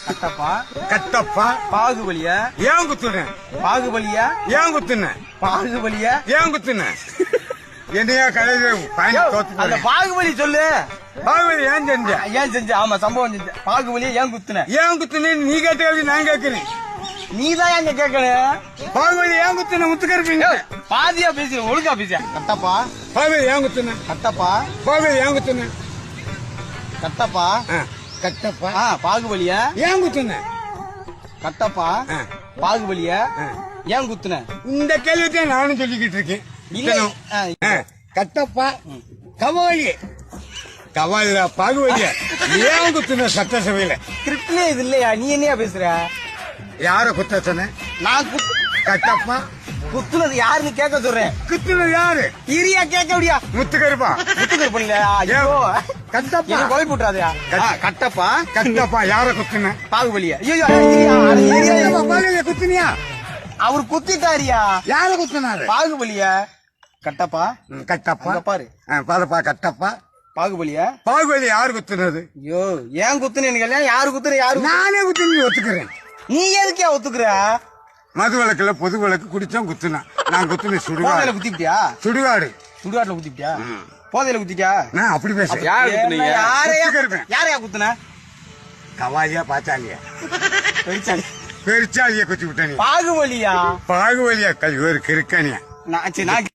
கட்டப்பா கட்டப்பா பாகுபலியா ஏன் குத்துன பாகுபலியா ஏன் குத்துன பாகுபலியா ஏன் குத்துன என்னையா கலையில அந்த பாகுபலி சொல்லு. பாகுபலி ஏன் செஞ்ச ஏன் செஞ்ச? ஆமா சம்பவம் செஞ்ச. பாகுபலியா ஏன் குத்துன? ஏன் குத்துன நீ கேட்ட நான் கேட்கிறேன். நீதான் எங்க கேட்கணும். பாகுபலி ஏன் குத்துன முத்துக்கருப்பீங்க பாதியா பேசி ஒழுங்கா பேசியா. கட்டப்பா பாகுபலி ஏன் குத்துன கட்டப்பா பாகுபலி ஏன் குத்துன கட்டப்பா கட்டப்பா பாகுபலியா ஏன் குத்துன கட்டப்பா பாகுபலியா ஏன் குத்துன? இந்த கேள்வித்தான் நானும் சொல்லிக்கிட்டு இருக்கேன். கட்டப்பா கவாலி கவாலியா பாகுபலியா ஏன் குத்துன சட்டசபையில? கிரிப்ட்லே இது இல்லையா? நீ என்னையா பேசுற? யார குத்த சொன்ன? நான் கட்டப்பா குத்துனது யாருன்னு கேட்க சொல்றேன். குத்துனது யாரு? இரியா கேட்க முடியா? முத்துக்கருப்பா முத்துக்கருப்பு இல்லையா? கட்டப்பா கொலை போட்டுறாதயா? கட்டப்பா கட்டப்பா யார குத்துன? பாகுபலியா? பாகுபலியா குத்துனியா? அவர் குத்திட்டாரியா? யார குத்துனாரு? பாகுபலியா? கட்டப்பா கட்டப்பா பாரு பாருப்பா கட்டப்பா பாகுபலியா? பாகுபலி யாரு குத்துனது? ஐயோ ஏன் குத்துனீங்க? யாரு குத்துற? யாரு? நானே குத்துன்னு ஒத்துக்கிறேன். நீ எதுக்கே ஒத்துக்குற? மது விளக்குல பொது விளக்கு குடிச்சோம் குத்துனா நான் குத்துன சுடுகாடு குத்திட்டியா? சுடுகாடு சுடுகாட்டுல குத்திட்டியா? போதையில குத்திட்டியா? நான் அப்படி பேசுறேன். யாரையா குத்துன? கவாலியா பாச்சாலியா பெருச்சாலி பெருச்சாலியா குத்தி விட்ட நீ. பாகுபலியா? பாகுபலியா கல் ஒரு கிறுக்கனியா? நான்